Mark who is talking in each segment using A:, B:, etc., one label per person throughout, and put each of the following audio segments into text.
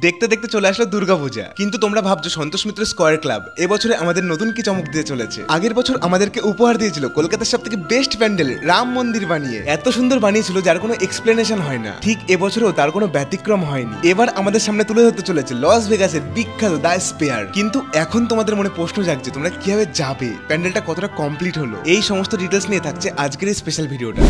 A: দেখতে দেখতে চলে আসলো দুর্গাপূজা, কিন্তু তোমরা ভাবছো সন্তোষ মিত্র স্কয়ার ক্লাব এবছরে আমাদের নতুন কি চমক দিয়ে চলেছে। আগের বছর আমাদেরকে উপহার দিয়েছিল কলকাতার সবথেকে বেস্ট প্যান্ডেল রাম মন্দির বানিয়ে, এত সুন্দর বানিয়েছিল যার কোনো এক্সপ্লেনেশন হয় না। ঠিক এবছরও তার কোনো ব্যতিক্রম হয়নি। এবার আমাদের সামনে তুলে ধরতে চলেছে লস ভেগাসের বিখ্যাত দ্য স্পেয়ার। কিন্তু এখন তোমাদের মনে প্রশ্ন জাগছে তোমরা কিভাবে যাবে, প্যান্ডেলটা কতটা কমপ্লিট হলো, এই সমস্ত ডিটেলস নিয়ে থাকছে আজকের এই স্পেশাল ভিডিওটা।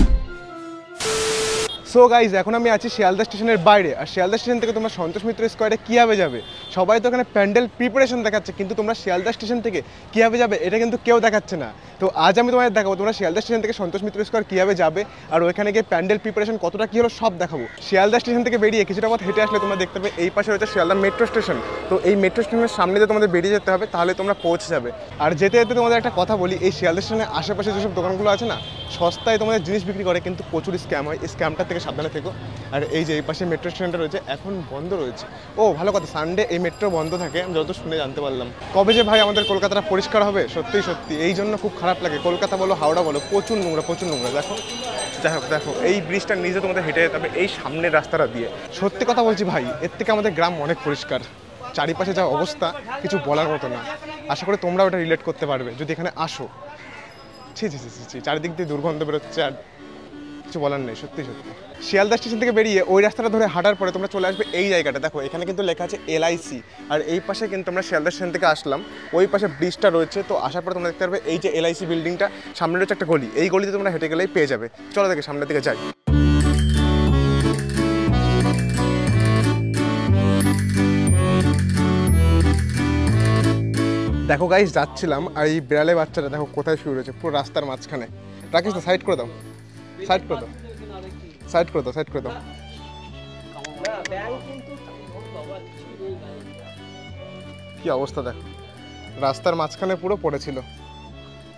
A: সো গাইজ, এখন আমি আছি শিয়ালদা স্টেশনের বাইরে। আর শিয়ালদা স্টেশন থেকে তোমরা সন্তোষ মিত্র স্কয়ারে কীভাবে যাবে, সবাই তো এখানে প্যান্ডেল প্রিপারেশন দেখাচ্ছে, কিন্তু তোমরা শিয়ালদা স্টেশন থেকে কীভাবে যাবে এটা কিন্তু কেউ দেখাচ্ছে না। তো আজ আমি তোমাদের দেখাবো তোমরা শিয়ালদা স্টেশন থেকে সন্তোষ মিত্র স্কয়ার কীভাবে যাবে, আর ওইখানে গিয়ে প্যান্ডেল প্রিপারেশন কতটা কী হলো সব দেখাবো। শিয়ালদা স্টেশন থেকে বেরিয়ে কিছুটা পথ হেঁটে আসলে তোমরা দেখতে পাবে এই পাশে রয়েছে শিয়ালদা মেট্রো স্টেশন। তো এই মেট্রো স্টেশনের সামনে দিয়ে তোমাদের বেরিয়ে যেতে হবে, তাহলে তোমরা পৌঁছে যাবে। আর যেতে যেতে তোমাদের একটা কথা বলি, এই শিয়ালদা স্টেশনের আশেপাশে যেসব দোকানগুলো আছে না, সস্তায় তোমাদের জিনিস বিক্রি করে, কিন্তু প্রচুর স্ক্যাম হয়। এই স্ক্যামটার থেকে সাবধানে থেকো। আর এই যে এই পাশে মেট্রো স্টেশনটা রয়েছে এখন বন্ধ রয়েছে। ও ভালো কথা, সানডে এই মেট্রো বন্ধ থাকে, আমি যত শুনে জানতে পারলাম। কবে যে ভাই আমাদের কলকাতাটা পরিষ্কার হবে, সত্যি সত্যি এই জন্য খুব খারাপ লাগে। কলকাতা বলো হাওড়া বলো, প্রচুর নোংরা প্রচুর নোংরা। দেখো যাই হোক, দেখো এই ব্রিজটার নিজে তোমাদের হেঁটে যেতে হবে এই সামনের রাস্তাটা দিয়ে। সত্যি কথা বলছি ভাই, এর থেকে আমাদের গ্রাম অনেক পরিষ্কার। চারিপাশে যা অবস্থা কিছু বলার মতো না। আশা করি তোমরা ওটা রিলেট করতে পারবে যদি এখানে আসো। ছি ছি ছি ছি, চারিদিক দিয়ে দুর্গন্ধ বেরোচ্ছে, আর কিছু বলার নেই। সত্যি সত্যি শিয়ালদা স্টেশন থেকে বেরিয়ে ওই রাস্তাটা ধরে হাঁটার পরে তোমরা চলে আসবে এই জায়গাটা। দেখো এখানে কিন্তু লেখা আছে LIC, আর এই পাশে কিন্তু আমরা শিয়ালদা স্টেশন থেকে আসলাম, ওই পাশে ব্রিজটা রয়েছে। তো আসার পরে তোমরা দেখতে পারবে এই যে LIC বিল্ডিংটা, সামনে রয়েছে একটা গলি, এই গলিতে তোমরা হেঁটে গেলেই পেয়ে যাবে। চলো দেখে সামনের দিকে যাই। দেখো গাইস, যাচ্ছিলাম আর এই বিড়ালে বাচ্চাটা দেখো কোথায় শুরু রয়েছে, পুরো রাস্তার মাঝখানে। রাকেশ তো সাইড করে দাও, সাইড করে দাও, সাইড করে দাও, সাইড করে দাও। কি অবস্থা দেখো, রাস্তার মাঝখানে পুরো পড়েছিল।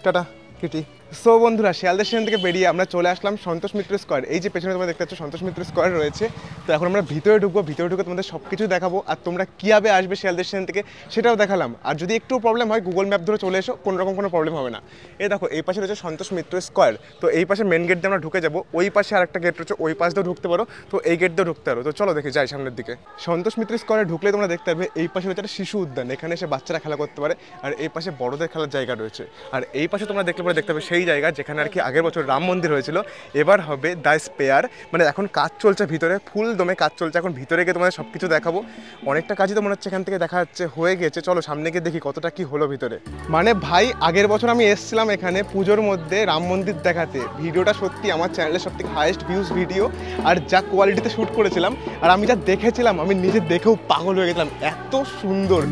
A: Tata Kitty. সো বন্ধুরা, শিয়ালদা স্টেশন থেকে বেরিয়ে আমরা চলে আসলাম সন্তোষ মিত্র স্কয়ার। এই যে পেছনে তোমরা দেখতে পাচ্ছ সন্তোষ মিত্র স্কয়ার রয়েছে। তো এখন আমরা ভিতরে ঢুকবো, ভিতরে ঢুকে তোমাদের সব কিছু দেখাবো, আর তোমরা কীভাবে আসবে শিয়ালদা স্টেশন থেকে সেটাও দেখালাম। আর যদি একটু প্রবলেম হয় গুগল ম্যাপ ধরে চলে এসো, কোনো রকম কোনো প্রবলেম হবে না। এই দেখো এই পাশে রয়েছে সন্তোষ মিত্র স্কয়ার। তো এই পাশে মেন গেট দিয়ে আমরা ঢুকে যাবো, ওই পাশে আরেকটা গেট রয়েছে, ওই পাশ দিয়েও ঢুকতে পারো, তো এই গেট দিয়েও ঢুকতে পারো। তো চলো দেখে যাই সামনের দিকে। সন্তোষ মিত্র স্কয়ারে ঢুকলে তোমরা দেখতে পাবে এই পাশে রয়েছে একটা শিশু উদ্যান, এখানে এসে বাচ্চারা খেলা করতে পারে, আর এই পাশে বড়দের খেলার জায়গা রয়েছে। আর এই পাশে তোমরা দেখলে পরে দেখতে পাবে সেই জায়গা যেখানে আর কি আগের বছর রাম মন্দির হয়েছিল, এবার হবে দ্য স্পেয়ার। মানে এখন কাজ চলছে ভিতরে, ফুল দমে কাজ চলছে। এখন ভিতরে গিয়ে তোমাদের সব কিছু দেখাবো। অনেকটা কাজই তো মনে হচ্ছে এখান থেকে দেখা যাচ্ছে হয়ে গেছে। চলো সামনে গিয়ে দেখি কতটা কি হলো ভিতরে। মানে ভাই, আগের বছর আমি এসেছিলাম এখানে পুজোর মধ্যে রাম মন্দির দেখাতে। ভিডিওটা সত্যি আমার চ্যানেলের সবথেকে হাইয়েস্ট ভিউজ ভিডিও, আর যা কোয়ালিটিতে শ্যুট করেছিলাম আর আমি যা দেখেছিলাম, আমি নিজে দেখেও পাগল হয়ে গেছিলাম, এত সুন্দর।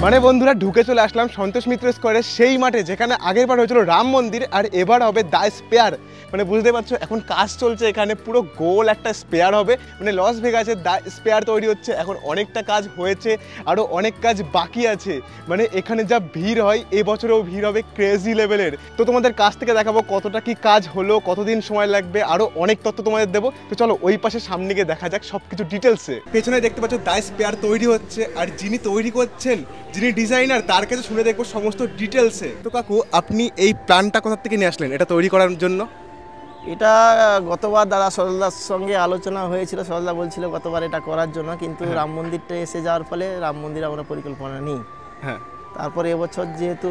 A: মানে বন্ধুরা, ঢুকে চলে আসলাম সন্তোষ মিত্র স্কয়ারের সেই মাঠে যেখানে আগের বার হয়েছিল রাম মন্দির, আর এবার হবে দ্য স্পেয়ার। মানে বুঝতে পারছো এখন কাজ চলছে এখানে, পুরো গোল একটা স্পেয়ার হবে। মানে লস ভেগাসের দ্য স্পেয়ার তৈরি হচ্ছে, এখন অনেকটা কাজ হয়েছে, আরও অনেক কাজ বাকি আছে। মানে এখানে যা ভিড় হয়, এবছরেও ভিড় হবে ক্রেজি লেভেলের। তো তোমাদের কাছ থেকে দেখাবো কতটা কি কাজ হলো, কতদিন সময় লাগবে, আরও অনেক তথ্য তোমাদের দেবো। তো চলো ওই পাশে সামনে গিয়ে দেখা যাক সব কিছু ডিটেলসে। পেছনে দেখতে পাচ্ছ দ্য স্পেয়ার তৈরি হচ্ছে, আর যিনি তৈরি করছেন, যিনি ডিজাইনার, তার কাছে শুনে দেখবো সমস্ত ডিটেলসে। তো কাকু, আপনি এই প্ল্যানটা কোথা থেকে নিয়ে আসলেন এটা তৈরি করার জন্য?
B: এটা গতবার দাদা সরলদার সঙ্গে আলোচনা হয়েছিল, সরলদা বলছিল গতবার এটা করার জন্য, কিন্তু রাম মন্দিরটা এসে যাওয়ার ফলে রাম মন্দির আমরা পরিকল্পনা নিই। হ্যাঁ, তারপরে এবছর যেহেতু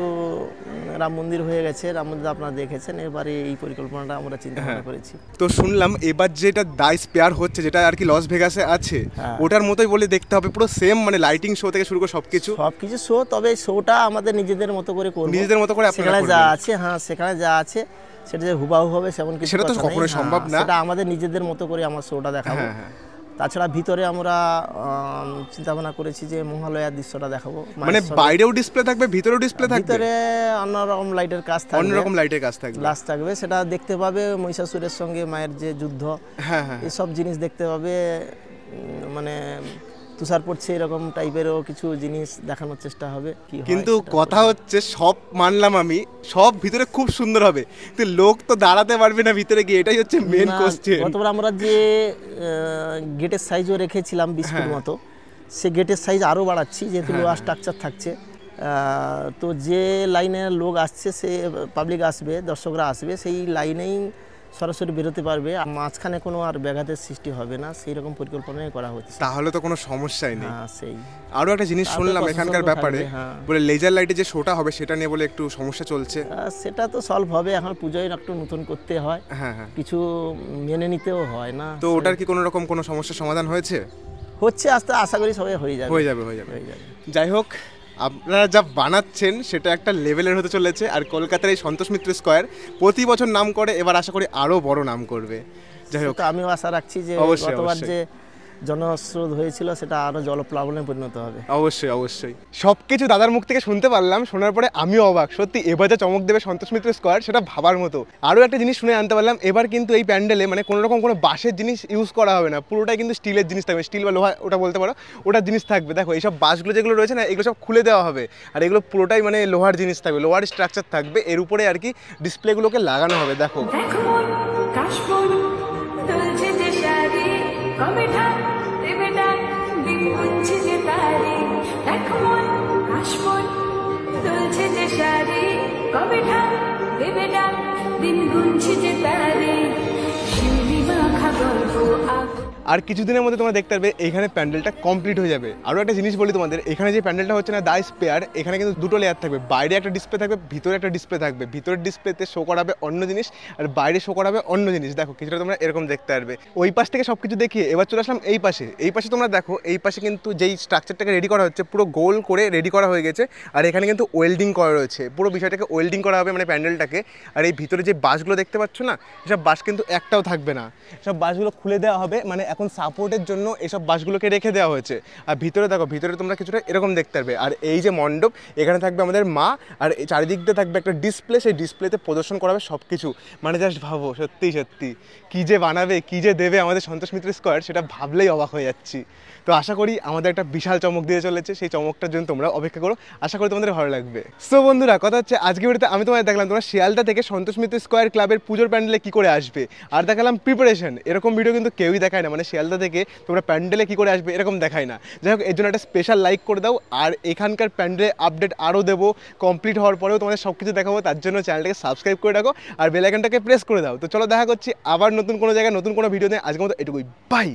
B: রাম মন্দির হয়ে গেছে, রাম মন্দির আপনারা দেখেছেন, এবারে এই পরিকল্পনাটা আমরা চিন্তা ভাবনা করেছি।
A: তো শুনলাম এবার যেটা দ্য স্পেয়ার হচ্ছে, যেটা আর কি লস ভেগাসে আছে, ওটার মতোই বলে দেখতে হবে, পুরো সেম। মানে লাইটিং শো থেকে শুরু করে সবকিছু
B: শো, তবে শোটা আমাদের নিজেদের মতো করে করব,
A: নিজেদের মতো করে।
B: সেখানে যা আছে, হ্যাঁ সেখানে যা আছে সেটা যে হুবাহু হবে সেমন কিছু,
A: সেটা তো কখনোই সম্ভব না।
B: সেটা আমাদের নিজেদের মতো করে আমার শোটা দেখাবো। তাছাড়া ভিতরে আমরা চিন্তা ভাবনা করেছি যে মহালয়ার দৃশ্যটা দেখাবো। মানে
A: বাইরেও ডিসপ্লে থাকবে, ভিতরেও ডিসপ্লে থাকবে,
B: ভিতরে অন্যরকম লাইটের কাজ থাকবে,
A: অন্যরকম লাইটের কাজ থাকবে,
B: গ্লাস থাকবে, সেটা দেখতে পাবে। মহিষাসুরের সঙ্গে মায়ের যে যুদ্ধ, এসব জিনিস দেখতে পাবে। মানে তুষার পড়ছে এরকম টাইপেরও কিছু জিনিস দেখানোর চেষ্টা হবে।
A: কিন্তু কথা হচ্ছে, সব মানলাম আমি, সব ভিতরে খুব সুন্দর হবে, কিন্তু লোক তো দাঁড়াতে পারবে না ভিতরে গিয়ে, এটাই হচ্ছে মেন কোশ্চেন।
B: গতবার আমরা যে গেটের সাইজও রেখেছিলাম 20 ফুট মতো, সে গেটের সাইজ আরও বাড়াচ্ছি, যেহেতু লোহার স্ট্রাকচার থাকছে। তো যে লাইনে লোক আসছে, সে পাবলিক আসবে, দর্শকরা আসবে, সেই লাইনেই সরাসরি বেরোতে পারবে, আর মাঝখানে কোনো আর ব্যাঘাতের সৃষ্টি হবে না, সেই রকম পরিকল্পনাই করা হচ্ছে।
A: তাহলে তো কোনো সমস্যাই নেই।
B: হ্যাঁ সেই।
A: আরও একটা জিনিস
B: তারপরে
A: শুনলাম
B: প্রশাসনও
A: এখানকার ব্যাপারে,
B: থাকবে, হ্যাঁ।
A: বলে লেজার লাইটে যে শোটা হবে সেটা নিয়ে বলে একটু সমস্যা চলছে।
B: সেটা তো সলভ হবে, এখন পুজোয় একটু নতুন করতে হয়,
A: হ্যাঁ হ্যাঁ।
B: কিছু মেনে নিতেও হয় না।
A: তো ওটার কি কোনো রকম কোনো সমস্যার সমাধান হয়েছে?
B: হচ্ছে, আস্তে আশা করি সবাই হয়ে যাবে।
A: হয়ে যাবে, হয়ে যাবে। যাই হোক, আপনারা যা বানাচ্ছেন সেটা একটা লেভেলের হতে চলেছে। আর কলকাতার এই সন্তোষ মিত্র স্কোয়ার প্রতি বছর নাম করে, এবার আশা করি আরও বড় নাম করবে। যাই হোক,
B: আমিও আশা রাখছি যে
A: অবশ্যই,
B: গতবার
A: অবশ্যই।
B: যে জনস্রোত হয়েছিল সেটা আরো জলপ্লাবনে পরিণত হবে।
A: অবশ্যই অবশ্যই। সব কিছু দাদার মুখ থেকে শুনতে পারলাম, শোনার পরে আমিও অবাক। সত্যি এবার যে চমক দেবে সন্তোষ মিত্র স্কোয়ার সেটা ভাবার মতো। আরও একটা জিনিস শুনে আনতে পারলাম, এবার কিন্তু এই প্যান্ডেলে মানে কোনো রকম কোনো বাঁশের জিনিস ইউজ করা হবে না, পুরোটাই কিন্তু স্টিলের জিনিস থাকবে, স্টিল বা লোহা ওটা বলতে পারো, ওটার জিনিস থাকবে। দেখো এইসব বাঁশগুলো যেগুলো রয়েছে না, এগুলো সব খুলে দেওয়া হবে, আর এগুলো পুরোটাই মানে লোহার জিনিস থাকবে, লোহার স্ট্রাকচার থাকবে, এর উপরে আর কি ডিসপ্লেগুলোকে লাগানো হবে। দেখো আর কিছুদিনের মধ্যে তোমরা দেখতে পারবে এইখানে প্যান্ডেলটা কমপ্লিট হয়ে যাবে। আরও একটা জিনিস বলি তোমাদের, এখানে যে প্যান্ডেলটা হচ্ছে না দা স্পেয়ার, এখানে কিন্তু দুটো লেয়ার থাকবে, বাইরে একটা ডিসপ্লে থাকবে, ভিতরে একটা ডিসপ্লে থাকবে। ভিতরের ডিসপ্লেতে শো করাবে অন্য জিনিস, আর বাইরে শো করাবে অন্য জিনিস। দেখো কিছুটা তোমরা এরকম দেখতে পারবে। ওই পাশ থেকে সব কিছু দেখিয়ে এবার চলে আসলাম এই পাশে। এই পাশে তোমরা দেখো, এই পাশে কিন্তু যেই স্ট্রাকচারটাকে রেডি করা হচ্ছে পুরো গোল করে রেডি করা হয়ে গেছে, আর এখানে কিন্তু ওয়েল্ডিং করা রয়েছে, পুরো বিষয়টাকে ওয়েল্ডিং করা হবে মানে প্যান্ডেলটাকে। আর এই ভিতরে যে বাঁশগুলো দেখতে পাচ্ছ না, এসব বাঁশ কিন্তু একটাও থাকবে না, সব বাঁশগুলো খুলে দেওয়া হবে, মানে এখন সাপোর্টের জন্য এসব বাঁশগুলোকে রেখে দেওয়া হয়েছে। আর ভিতরে দেখো, ভিতরে তোমরা কিছুটা এরকম দেখতে পারবে। আর এই যে মণ্ডপ, এখানে থাকবে আমাদের মা, আর চারিদিক দিয়ে থাকবে একটা ডিসপ্লে, সেই ডিসপ্লেতে প্রদর্শন করা হবে সব কিছু। মানে জাস্ট ভাবো, সত্যি সত্যি কী যে বানাবে, কী যে দেবে আমাদের সন্তোষ মিত্র স্কোয়ার, সেটা ভাবলেই অবাক হয়ে যাচ্ছি। তো আশা করি আমাদের একটা বিশাল চমক দিয়ে চলেছে, সেই চমকটার জন্য তোমরা অপেক্ষা করো, আশা করি তোমাদের ভালো লাগবে। সো বন্ধুরা, কথা হচ্ছে আজকে ভিডিওতে আমি তোমাদের দেখলাম তোমরা শিয়ালদা থেকে সন্তোষ মিত্র স্কোয়ার ক্লাবের পুজোর প্যান্ডেলে কী করে আসবে, আর দেখালাম প্রিপারেশন। এরকম ভিডিও কিন্তু কেউই দেখায় না, মানে শিয়ালদা থেকে তোমরা প্যান্ডেলে কী করে আসবে এরকম দেখায় না। যাই হোক, এর জন্য একটা স্পেশাল লাইক করে দাও। আর এখানকার প্যান্ডেলে আপডেট আরও দেবো, কমপ্লিট হওয়ার পরেও তোমাদের সব কিছু দেখাবো, তার জন্য চ্যানেলটাকে সাবস্ক্রাইব করে রাখো আর বেল আইকনটাকে প্রেস করে দাও। তো চলো দেখা করছি আবার নতুন কোনো জায়গায় নতুন কোনো ভিডিও নিয়ে। আজকের মতো এটুকুই, বাই।